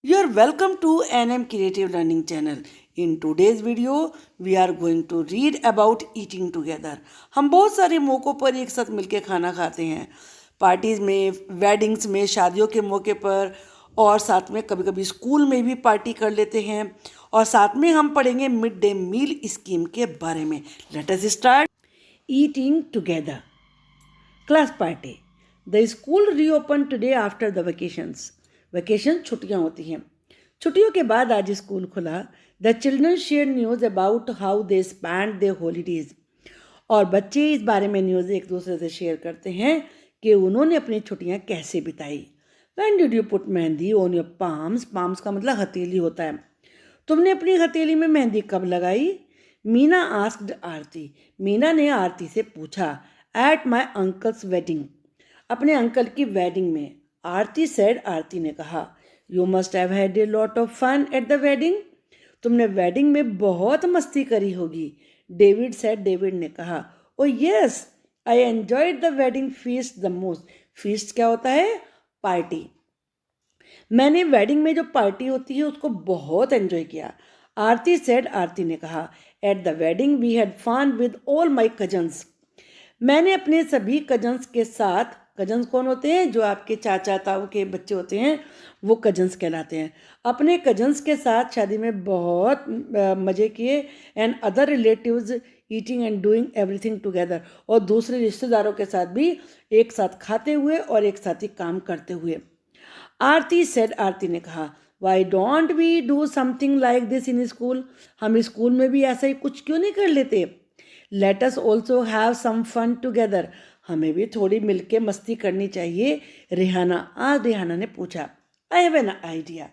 You are welcome to NM Creative Learning channel. In today's video, we are going to read about eating together. हम बहुत सारे मौक़ों पर एक साथ मिलके खाना खाते हैं, पार्टीज़ में, वेडिंग्स में, शादियों के मौके पर, और साथ में कभी कभी स्कूल में भी पार्टी कर लेते हैं। और साथ में हम पढ़ेंगे मिड डे मील स्कीम के बारे में। Let us start eating together. Class party. The school reopen today after the vacations. Vacation छुट्टियां होती हैं। छुट्टियों के बाद आज स्कूल खुला। The children share news about how they spend their holidays. और बच्चे इस बारे में न्यूज़ एक दूसरे से शेयर करते हैं कि उन्होंने अपनी छुट्टियां कैसे बिताई। When did you put mehndi on your palms. Palms का मतलब हथेली होता है। तुमने अपनी हथेली में मेहंदी कब लगाई। मीना आस्क्ड आरती। मीना ने आरती से पूछा। At my uncle's wedding. अपने अंकल की वेडिंग में। आरती सेड। आरती ने कहा। You must have had a lot of fun at the wedding. तुमने वेडिंग में बहुत मस्ती करी होगी। David said. डेविड ने कहा। ओ yes, I enjoyed the wedding feast the most. Feast क्या होता है? पार्टी। मैंने वेडिंग में जो पार्टी होती है उसको बहुत एंजॉय किया। आरती सेड। आरती ने कहा। At the wedding we had fun with all my cousins. मैंने अपने सभी कजन्स के साथ। कजन्स कौन होते हैं? जो आपके चाचा ताऊ के बच्चे होते हैं, वो कजन्स कहलाते हैं। अपने कजन्स के साथ शादी में बहुत मज़े किए। And other relatives eating and doing everything together. और दूसरे रिश्तेदारों के साथ भी एक साथ खाते हुए और एक साथ ही काम करते हुए। आरती सेड। आरती ने कहा। Why don't we do something like this in school. हम स्कूल में भी ऐसा ही कुछ क्यों नहीं कर लेते। Let us also have some fun together. हमें भी थोड़ी मिलके मस्ती करनी चाहिए। रेहाना। आज रेहाना ने पूछा। I have an idea.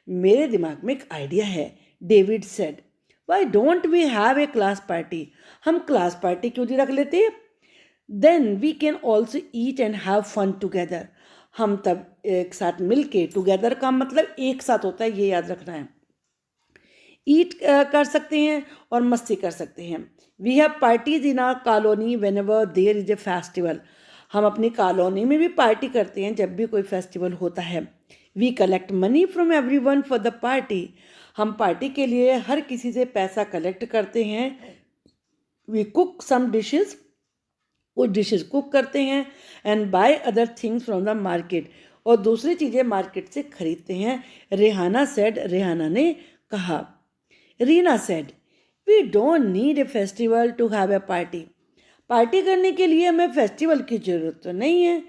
मेरे दिमाग में एक आइडिया है। David said. Why don't we have a class party. हम क्लास पार्टी क्यों नहीं रख लेते। Then we can also eat and have fun together. हम तब एक साथ मिलके, टुगेदर का मतलब एक साथ होता है, ये याद रखना है। ईट कर सकते हैं और मस्ती कर सकते हैं। We have parties in our colony whenever there is a festival. हम अपनी कॉलोनी में भी पार्टी करते हैं जब भी कोई फेस्टिवल होता है। We collect money from everyone for the party. हम पार्टी के लिए हर किसी से पैसा कलेक्ट करते हैं। We cook some dishes. कुछ डिशेज कुक करते हैं। And buy other things from the market. और दूसरी चीज़ें मार्केट से खरीदते हैं। रेहाना सेड। रेहाना ने कहा। Reena said. We don't need a festival to have a party. Party करने के लिए हमें फेस्टिवल की ज़रूरत तो नहीं है।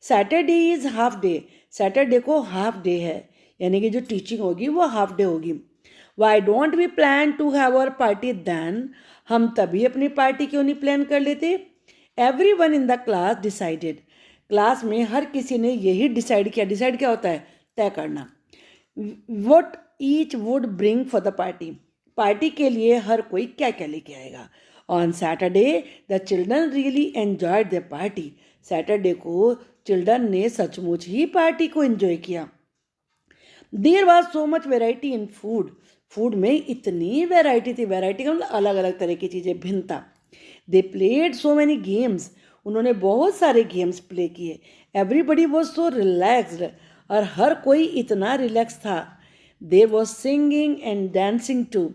Saturday is half day. Saturday को हाफ डे है, यानी कि जो टीचिंग होगी वो हाफ डे होगी। Why don't we plan to have our party then. हम तभी अपनी पार्टी क्यों नहीं प्लान कर लेते। Everyone in the class decided. Class में हर किसी ने यही डिसाइड किया। डिसाइड क्या होता है? तय करना। What each would bring for the party. Party के लिए हर कोई क्या क्या लेके आएगा। On Saturday the children really enjoyed the party. Saturday को चिल्ड्रन ने सचमुच ही पार्टी को एंजॉय किया। There was so much variety in food. Food में इतनी वेराइटी थी। वेराइटी का मतलब अलग अलग तरह की चीज़ें, भिन्नता। They played so many games. उन्होंने बहुत सारे गेम्स प्ले किए। Everybody was so relaxed. और हर कोई इतना रिलैक्स था। There was singing and dancing too.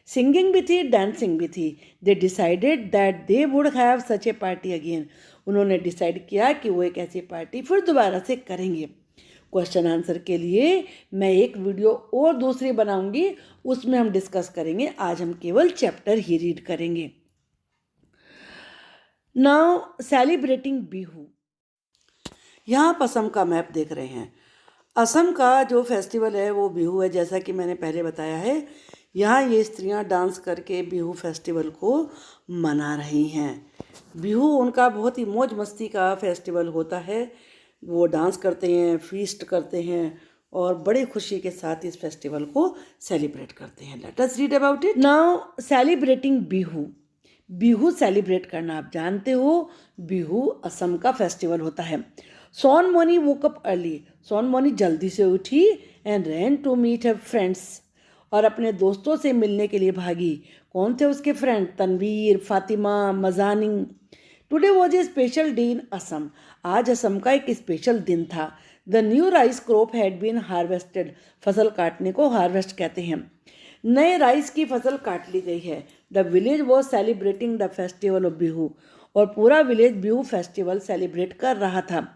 Singing भी थी, डांसिंग भी थी। They decided that they would have such a party again. उन्होंने डिसाइड किया कि वो एक ऐसी पार्टी फिर दोबारा से करेंगे। क्वेश्चन आंसर के लिए मैं एक वीडियो और दूसरी बनाऊंगी, उसमें हम डिस्कस करेंगे। आज हम केवल चैप्टर ही रीड करेंगे। Now celebrating Bihu. यहाँ आप असम का मैप देख रहे हैं। असम का जो फेस्टिवल है वो बिहू है, जैसा कि मैंने पहले बताया है। यहाँ ये स्त्रियाँ डांस करके बिहू फेस्टिवल को मना रही हैं। बिहू उनका बहुत ही मौज मस्ती का फेस्टिवल होता है। वो डांस करते हैं, फीस्ट करते हैं और बड़ी खुशी के साथ इस फेस्टिवल को सेलिब्रेट करते हैं। Let us read about it. Now celebrating Bihu. Bihu celebrate करना आप जानते हो। बिहू असम का फेस्टिवल होता है। Sonmoni woke up early. Sonmoni जल्दी से उठी and ran to meet her friends. और अपने दोस्तों से मिलने के लिए भागी। कौन थे उसके friend? Tanveer, Fatima, Majani. Today was a special day in Assam. आज असम का एक स्पेशल दिन था। The new rice crop had been harvested, फसल काटने को हार्वेस्ट कहते हैं। नए राइस की फसल काट ली गई है। The village was celebrating the festival of Bihu, और पूरा विलेज बिहू फेस्टिवल सेलिब्रेट कर रहा था।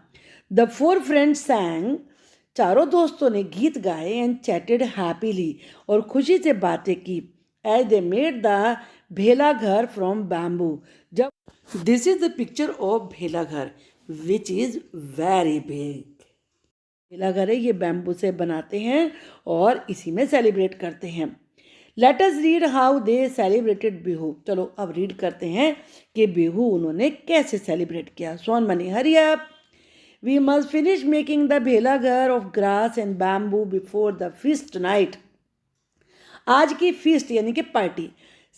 द फोर फ्रेंड्स सैंग, चारों दोस्तों ने गीत गाए, एंड चैटेड हैप्पीली, और खुशी से बातें की, एज दे मेड द भेला घर फ्रॉम बैम्बू। जब this is the picture of भेला घर विच इज वेरी बिग। भेला घर है, ये बैम्बू से बनाते हैं और इसी में सेलिब्रेट करते हैं। Let us read how they celebrated Bihu. चलो अब रीड करते हैं कि बिहू उन्होंने कैसे सेलिब्रेट किया। Sonmoni hurry up, we must finish making the भेला घर of grass and bamboo before the feast night. आज की फीस्ट यानी कि पार्टी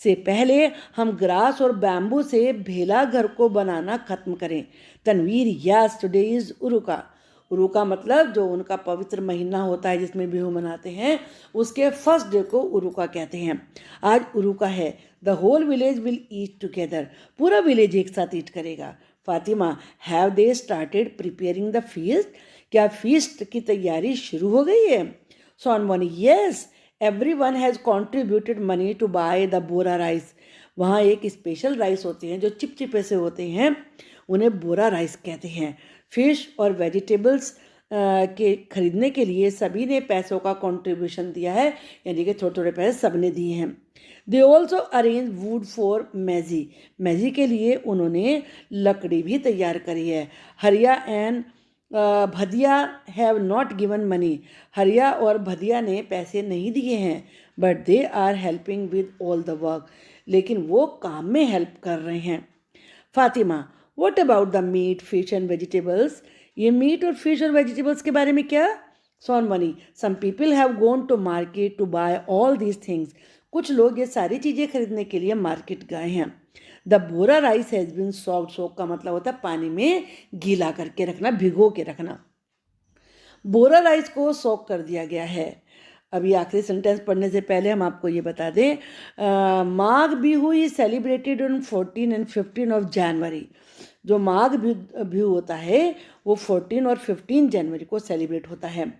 से पहले हम ग्रास और बैम्बू से भेला घर को बनाना खत्म करें। Tanvir, yes today is Uruka. Uruka मतलब जो उनका पवित्र महीना होता है जिसमें बिहू मनाते हैं, उसके फर्स्ट डे को उरुका कहते हैं। आज उरुका है। The whole village will eat together, पूरा विलेज एक साथ ईट करेगा। Fatima, have they started preparing the feast, क्या फीस्ट की तैयारी शुरू हो गई है? Sonmoni, yes everyone has contributed money to buy the bora rice. वहाँ एक स्पेशल राइस होते हैं जो चिपचिपे से होते हैं, उन्हें बोरा राइस कहते हैं। फिश और वेजिटेबल्स के खरीदने के लिए सभी ने पैसों का कंट्रीब्यूशन दिया है, यानी कि थोड़े थोड़े पैसे सबने दिए हैं। They also arrange wood for Meji, Meji के लिए उन्होंने लकड़ी भी तैयार करी है। Hariya and Bhadiya have not given money, Hariya और भदिया ने पैसे नहीं दिए हैं। But they are helping with all the work, लेकिन वो काम में हेल्प कर रहे हैं। Fatima, what about the meat fish and vegetables, ये मीट और फिश और वेजिटेबल्स के बारे में क्या? Sonmoni, some people have gone to market to buy all these things, कुछ लोग ये सारी चीज़ें खरीदने के लिए मार्केट गए हैं। The bora rice has been soaked, soak का मतलब होता है पानी में गीला करके रखना, भिगो के रखना। बोरा राइस को सोक कर दिया गया है। अभी आखिरी सेंटेंस पढ़ने से पहले हम आपको ये बता दें, Magh Bihu is celebrated on 14 and 15 of January. जो माघ बिहू होता है वो 14 और 15 जनवरी को सेलिब्रेट होता है।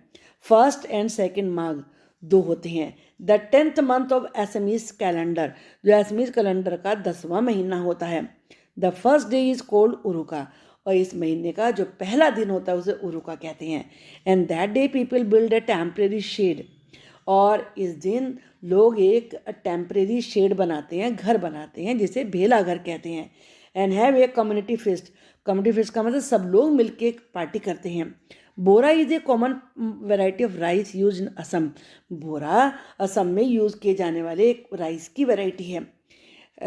फर्स्ट एंड सेकेंड माघ दो होते हैं। The 10th month of एसमीज calendar, जो एसमीज कैलेंडर का 10वां महीना होता है। The first day is cold Uruka, और इस महीने का जो पहला दिन होता है उसे उरुका कहते हैं। And that day people build a temporary shed, और इस दिन लोग एक टेम्परेरी शेड बनाते हैं, घर बनाते हैं, जिसे भेला घर कहते हैं। And have a community fest, community fest का मतलब सब लोग मिलकर एक पार्टी करते हैं। Bora is a common variety of rice use in Assam, bora Assam में यूज़ किए जाने वाले एक राइस की वैरायटी है।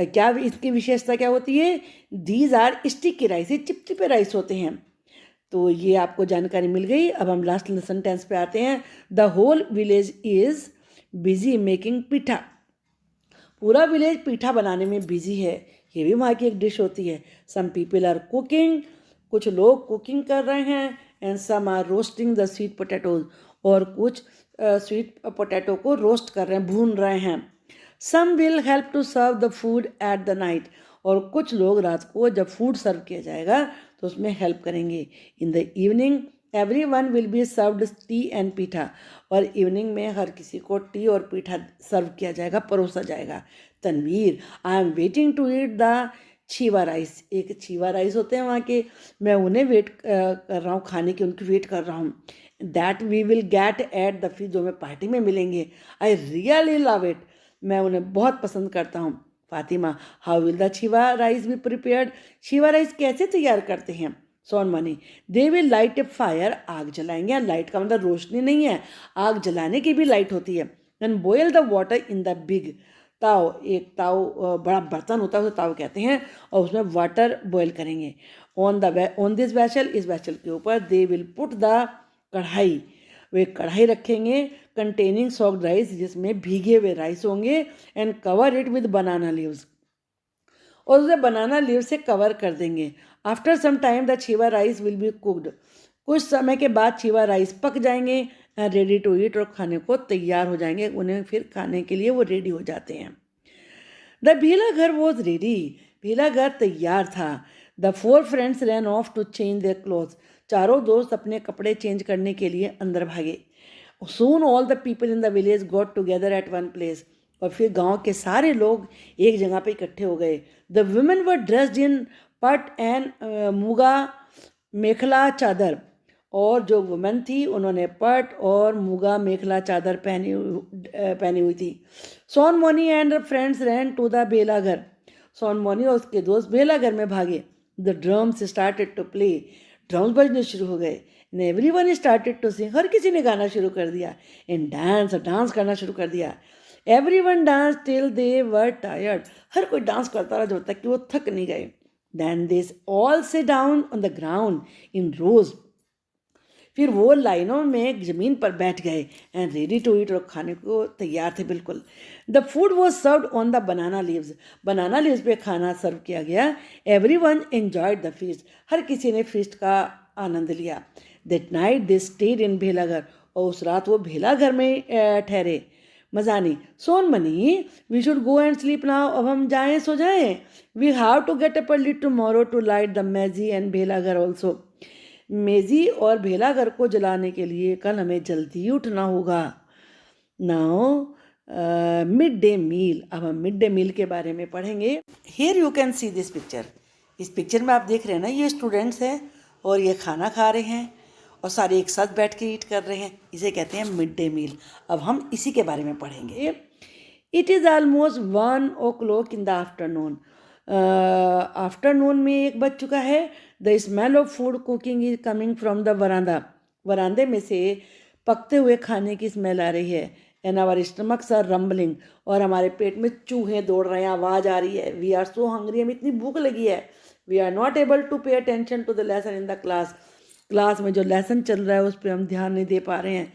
क्या इसकी विशेषता क्या होती है? दीज आर स्टिकी राइस, ये चिपचिपे राइस होते हैं। तो ये आपको जानकारी मिल गई। अब हम लास्ट सेंटेंस पे आते हैं। The whole village is busy making pitha, पूरा विलेज पीठा बनाने में बिजी है। ये भी वहाँ की एक डिश होती है। सम पीपल आर कुकिंग, कुछ लोग कुकिंग कर रहे हैं। And some are roasting the sweet potatoes, और कुछ स्वीट पोटैटो को रोस्ट कर रहे हैं, भून रहे हैं। Some will help to serve the food at the night, और कुछ लोग रात को जब फूड सर्व किया जाएगा तो उसमें हेल्प करेंगे। In the evening everyone will be served T and पीठा, और इवनिंग में हर किसी को टी और पीठा सर्व किया जाएगा, परोसा जाएगा। Tanveer, I am waiting to eat the chiwa rice, एक छीवा राइस होते हैं वहाँ के, मैं उन्हें वेट कर रहा हूँ खाने की, उनकी वेट कर रहा हूँ। That we will get at the feast, जो मैं पार्टी में मिलेंगे। आई रियली लव इट, मैं उन्हें बहुत पसंद करता हूँ। Fatima, how will the chiwa rice be prepared, chiwa rice कैसे तैयार करते हैं? Sonmoni, they will light a fire, आग जलाएंगे। लाइट का मतलब रोशनी नहीं है, आग जलाने की भी लाइट होती है। And boil the water in the big ताव, एक ताव बड़ा बर्तन होता है उसे ताव कहते हैं, और उसमें वाटर बॉयल करेंगे। ऑन दिस वैसल, इस वैसल के ऊपर दे विल पुट द कढ़ाई, वे कढ़ाई रखेंगे कंटेनिंग सॉक्ड राइस, जिसमें भीगे हुए राइस होंगे। And cover it with banana leaves, और उसे बनाना लीव से कवर कर देंगे। After some time the chiwa rice will be cooked, कुछ समय के बाद छीवा राइस पक जाएंगे। रेडी टू ईट, और खाने को तैयार हो जाएंगे, उन्हें फिर खाने के लिए वो रेडी हो जाते हैं। द भीला घर वॉज रेडी, भीला घर तैयार था। The four friends ran off to change their clothes, चारों दोस्त अपने कपड़े चेंज करने के लिए अंदर भागे। Soon all the people in the village got together at one place. और फिर गांव के सारे लोग एक जगह पे इकट्ठे हो गए। The women were dressed in पट एंड मुगा मेखला चादर। और जो वुमेन थी उन्होंने पट और मुगा मेखला चादर पहनी हुई थी। Sonmoni and friends ran to the Belaghar. Sonmoni और उसके दोस्त बेलाघर में भागे। The drums started to play. ड्रम्स बजने शुरू हो गए। And everyone started to sing. हर किसी ने गाना शुरू कर दिया। एंड डांस करना शुरू कर दिया। Everyone dance till they were tired. हर कोई डांस करता रहा जब तक कि वो थक नहीं गए। Then they all sat down on the ground in rows. फिर वो लाइनों में ज़मीन पर बैठ गए। And ready to eat. और खाने को तैयार थे बिल्कुल। The food was served on the banana leaves. Banana leaves पे खाना सर्व किया गया। Everyone enjoyed the feast. हर किसी ने फीस्ट का आनंद लिया। That night they stayed in भेलाघर। और उस रात वो भेलाघर में ठहरे। मज़ा नहीं। सोन money we should go and sleep now. अब हम जाएं सो जाएं। We have to get up early tomorrow to light the मेजी एंड भेलाघर ऑल्सो। मेजी और भेलाघर को जलाने के लिए कल हमें जल्दी उठना होगा। Now mid day meal. अब हम मिड डे मील के बारे में पढ़ेंगे। Here you can see this picture. इस पिक्चर में आप देख रहे हैं ना, ये स्टूडेंट्स हैं और ये खाना खा रहे हैं और सारे एक साथ बैठ के ईट कर रहे हैं। इसे कहते हैं मिड डे मील। अब हम इसी के बारे में पढ़ेंगे। It is almost 1 o'clock in the afternoon. Afternoon में 1 बज चुका है। The smell of food cooking is coming from the veranda. वरांदे में से पकते हुए खाने की स्मेल आ रही है। And our stomachs are rumbling. और हमारे पेट में चूहे दौड़ रहे हैं, आवाज़ आ रही है। We are so hungry. हमें इतनी भूख लगी है। We are not able to pay attention to the lesson in the class. Class में जो लेसन चल रहा है उस पर हम ध्यान नहीं दे पा रहे हैं।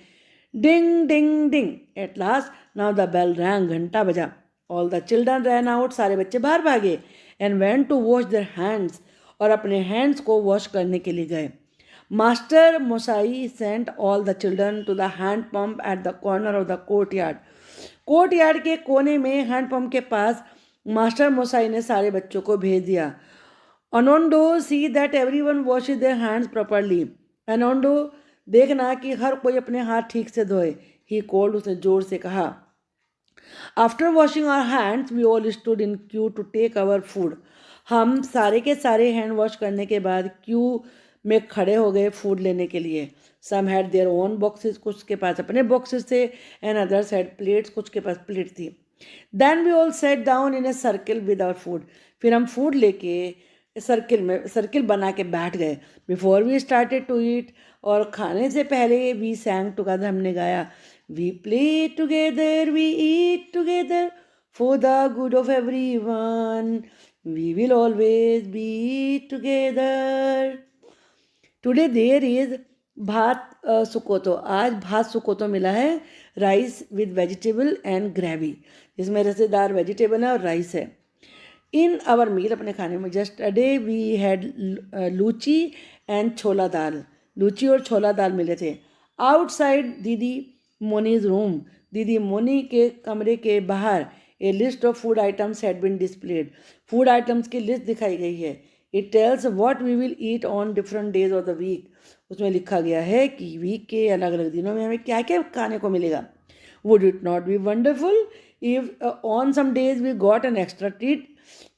Ding ding ding. At last now the bell rang. घंटा बजा। All the children ran out. सारे बच्चे बाहर भागे। And went to wash their hands. और अपने हैंड्स को वॉश करने के लिए गए। Master Moshai sent all the children to the hand pump at the corner of the courtyard. Courtyard के कोने में हैंड पंप के पास मास्टर मोसाई ने सारे बच्चों को भेज दिया। Anondo see that everyone washes their hands properly. Anondo देखना कि हर कोई अपने हाथ ठीक से धोए। He called. उसने जोर से कहा। After washing our hands we all stood in queue to take our food. हम सारे के सारे हैंड वॉश करने के बाद क्यू में खड़े हो गए फूड लेने के लिए। Some had their own boxes. कुछ के पास अपने बॉक्सेस थे। And others had plates. कुछ के पास प्लेट थी। Then we all set down in a circle with our food. फिर हम फूड लेके सर्किल बना के बैठ गए। Before we started to eat. और खाने से पहले वी सैंग टुगेदर। हमने गाया। We play together we eat together for the good of everyone we will always be together. Today there is bhat shukto. आज भात सुकोतो मिला है। Rice with vegetable and gravy. जिसमें रसेदार वेजिटेबल है और राइस है। In our meal. अपने खाने में yesterday we had luchi and chola dal. लूची और छोला दाल मिले थे। आउटसाइड दीदी मोनीज रूम। दीदी मोनी के कमरे के बाहर a list of food items had been displayed. Food items की लिस्ट दिखाई गई है। It tells what we will eat on different days of the week. उसमें लिखा गया है कि वीक के अलग अलग दिनों में हमें क्या क्या खाने को मिलेगा। Would it not be wonderful if on some days we got an extra treat.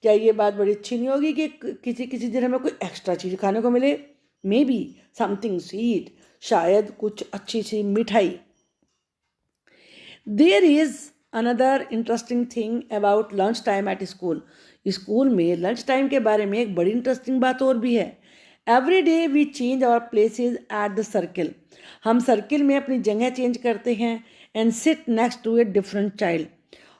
क्या ये बात बड़ी अच्छी नहीं होगी कि किसी किसी दिन हमें कोई एक्स्ट्रा चीज़ खाने को मिले। Maybe something sweet. शायद कुछ अच्छी सी मिठाई। There is another interesting thing about lunch time at school. School में लंच टाइम के बारे में एक बड़ी इंटरेस्टिंग बात और भी है। Every day we change our places at the circle. हम सर्किल में अपनी जगह चेंज करते हैं। And sit next to a different child.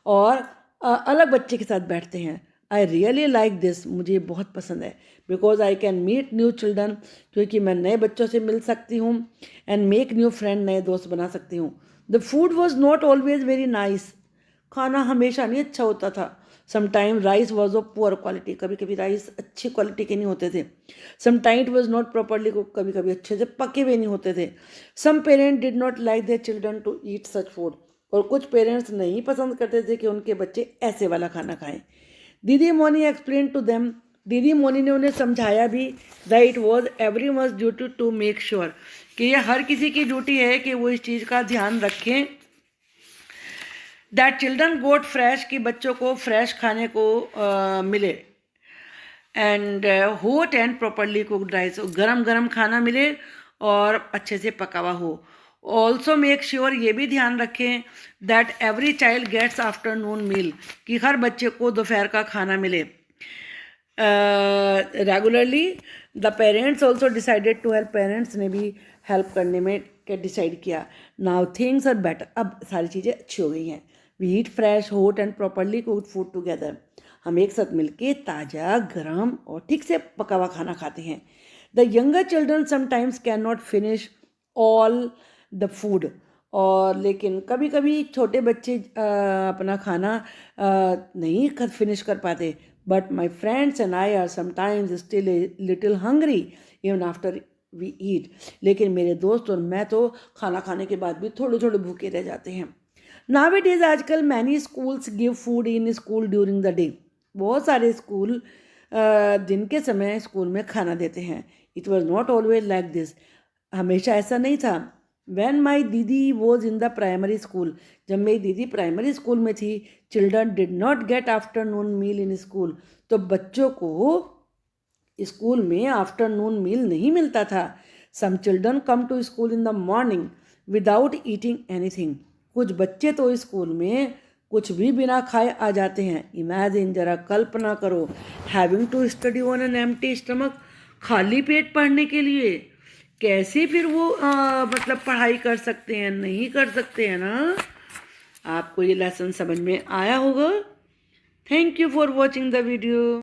और अलग बच्चे के साथ बैठते हैं। I really like this. मुझे बहुत पसंद है। Because I can meet new children. क्योंकि मैं नए बच्चों से मिल सकती हूँ। And make new friend. नए दोस्त बना सकती हूँ। The food was not always very nice. खाना हमेशा नहीं अच्छा होता था। Sometime rice was of poor quality. कभी कभी राइस अच्छी क्वालिटी के नहीं होते थे। Sometime it was not properly cook. कभी कभी अच्छे से पके हुए नहीं होते थे। Some parent did not like their children to eat such food. और कुछ पेरेंट्स नहीं पसंद करते थे कि उनके बच्चे ऐसे वाला खाना खाएं। दीदी मोनी एक्सप्लेन टू देम दीदी मोनी ने उन्हें समझाया भी that it was every must duty to make sure कि ये हर किसी की ड्यूटी है कि वो इस चीज़ का ध्यान रखें दैट चिल्ड्रन गोट फ्रेश, कि बच्चों को फ्रेश खाने को मिले, and hot and properly cooked rice, गरम गरम खाना मिले और अच्छे से पका हुआ हो। ऑल्सो मेक श्योर, ये भी ध्यान रखें that every child gets afternoon meal, कि हर बच्चे को दोपहर का खाना मिले regularly. The parents also decided to help, parents ने भी हेल्प करने में डिसाइड किया। नाउ थिंग्स आर बेटर, अब सारी चीज़ें अच्छी हो गई हैं। We eat fresh hot and properly cooked food together, हम एक साथ मिलके ताज़ा गरम और ठीक से पका हुआ खाना खाते हैं। The younger children sometimes can not finish all the food, और लेकिन कभी कभी छोटे बच्चे अपना खाना नहीं फिनिश कर पाते। But my friends and I are sometimes still little hungry even after we eat, लेकिन मेरे दोस्त और मैं तो खाना खाने के बाद भी थोड़े थोड़े भूखे रह जाते हैं। नाउअडेज आजकल many schools give food in school during the day, बहुत सारे स्कूल दिन के समय स्कूल में खाना देते हैं। It was not always like this, हमेशा ऐसा नहीं था। When my didi was in the primary school, जब मेरी दीदी प्राइमरी स्कूल में थी, children did not get afternoon meal in school, तो बच्चों को स्कूल में आफ्टरनून मील नहीं मिलता था। Some children come to school in the morning without eating anything, कुछ बच्चे तो स्कूल में कुछ भी बिना खाए आ जाते हैं। इमेजिन, जरा कल्पना करो, having to study on an empty stomach, खाली पेट पढ़ने के लिए कैसे फिर वो मतलब पढ़ाई कर सकते हैं, नहीं कर सकते हैं ना। आपको ये लेसन समझ में आया होगा। Thank you for watching the video.